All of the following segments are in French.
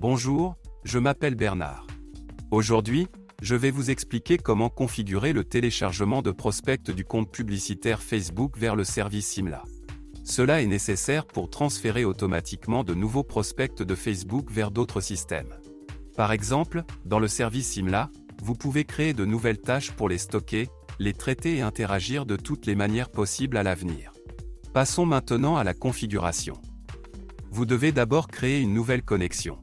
Bonjour, je m'appelle Bernard. Aujourd'hui, je vais vous expliquer comment configurer le téléchargement de prospects du compte publicitaire Facebook vers le service Simla. Cela est nécessaire pour transférer automatiquement de nouveaux prospects de Facebook vers d'autres systèmes. Par exemple, dans le service Simla, vous pouvez créer de nouvelles tâches pour les stocker, les traiter et interagir de toutes les manières possibles à l'avenir. Passons maintenant à la configuration. Vous devez d'abord créer une nouvelle connexion.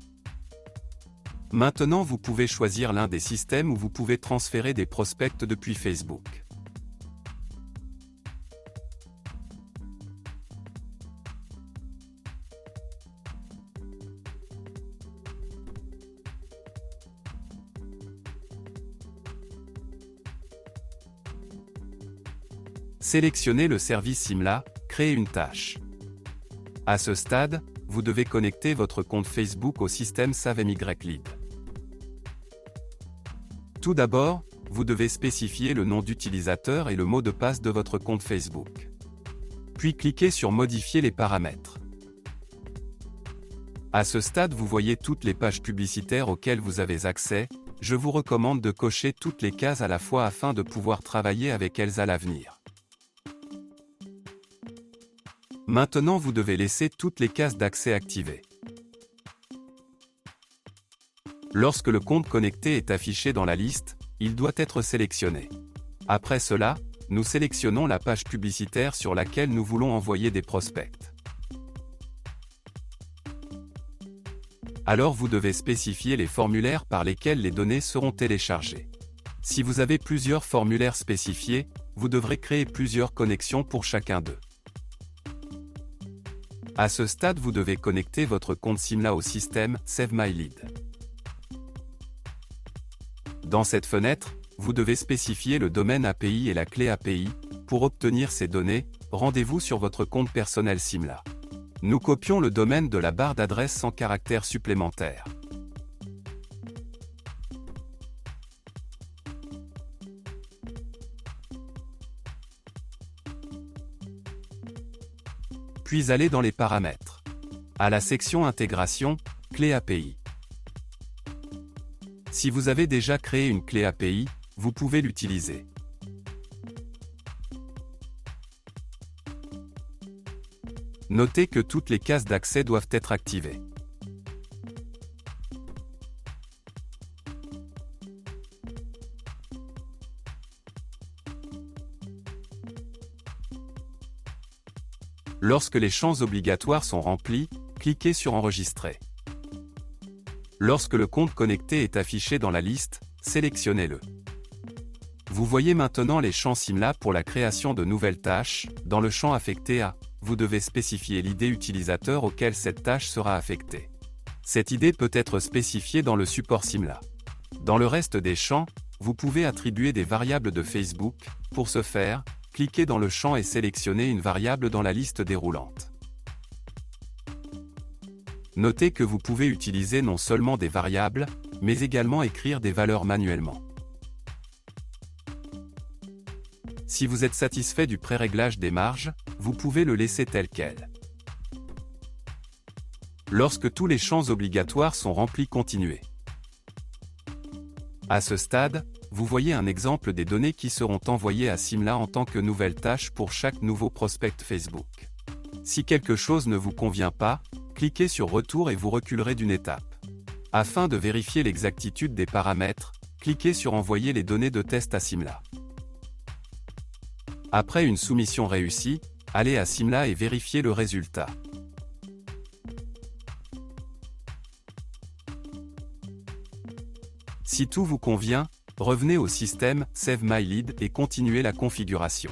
Maintenant, vous pouvez choisir l'un des systèmes où vous pouvez transférer des prospects depuis Facebook. Sélectionnez le service Simla, créez une tâche. À ce stade, vous devez connecter votre compte Facebook au système SaveMyLead. Tout d'abord, vous devez spécifier le nom d'utilisateur et le mot de passe de votre compte Facebook. Puis cliquez sur Modifier les paramètres. À ce stade, vous voyez toutes les pages publicitaires auxquelles vous avez accès. Je vous recommande de cocher toutes les cases à la fois afin de pouvoir travailler avec elles à l'avenir. Maintenant, vous devez laisser toutes les cases d'accès activées. Lorsque le compte connecté est affiché dans la liste, il doit être sélectionné. Après cela, nous sélectionnons la page publicitaire sur laquelle nous voulons envoyer des prospects. Alors vous devez spécifier les formulaires par lesquels les données seront téléchargées. Si vous avez plusieurs formulaires spécifiés, vous devrez créer plusieurs connexions pour chacun d'eux. À ce stade, vous devez connecter votre compte Simla au système SaveMyLead. Dans cette fenêtre, vous devez spécifier le domaine API et la clé API. Pour obtenir ces données, rendez-vous sur votre compte personnel Simla. Nous copions le domaine de la barre d'adresse sans caractère supplémentaire. Puis allez dans les paramètres. À la section Intégration, clé API. Si vous avez déjà créé une clé API, vous pouvez l'utiliser. Notez que toutes les cases d'accès doivent être activées. Lorsque les champs obligatoires sont remplis, cliquez sur Enregistrer. Lorsque le compte connecté est affiché dans la liste, sélectionnez-le. Vous voyez maintenant les champs Simla pour la création de nouvelles tâches. Dans le champ affecté à, vous devez spécifier l'ID utilisateur auquel cette tâche sera affectée. Cette ID peut être spécifiée dans le support Simla. Dans le reste des champs, vous pouvez attribuer des variables de Facebook. Pour ce faire, cliquez dans le champ et sélectionnez une variable dans la liste déroulante. Notez que vous pouvez utiliser non seulement des variables, mais également écrire des valeurs manuellement. Si vous êtes satisfait du pré-réglage des marges, vous pouvez le laisser tel quel. Lorsque tous les champs obligatoires sont remplis, continuez. À ce stade, vous voyez un exemple des données qui seront envoyées à Simla en tant que nouvelle tâche pour chaque nouveau prospect Facebook. Si quelque chose ne vous convient pas, cliquez sur Retour et vous reculerez d'une étape. Afin de vérifier l'exactitude des paramètres, cliquez sur Envoyer les données de test à Simla. Après une soumission réussie, allez à Simla et vérifiez le résultat. Si tout vous convient, revenez au système SaveMyLead et continuez la configuration.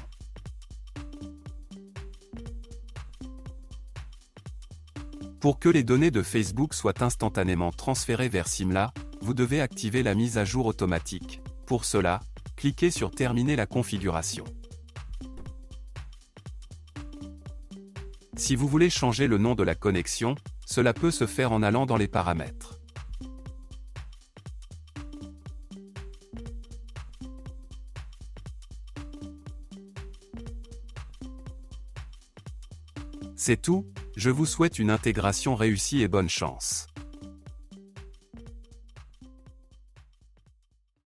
Pour que les données de Facebook soient instantanément transférées vers Simla, vous devez activer la mise à jour automatique. Pour cela, cliquez sur Terminer la configuration. Si vous voulez changer le nom de la connexion, cela peut se faire en allant dans les paramètres. C'est tout, je vous souhaite une intégration réussie et bonne chance.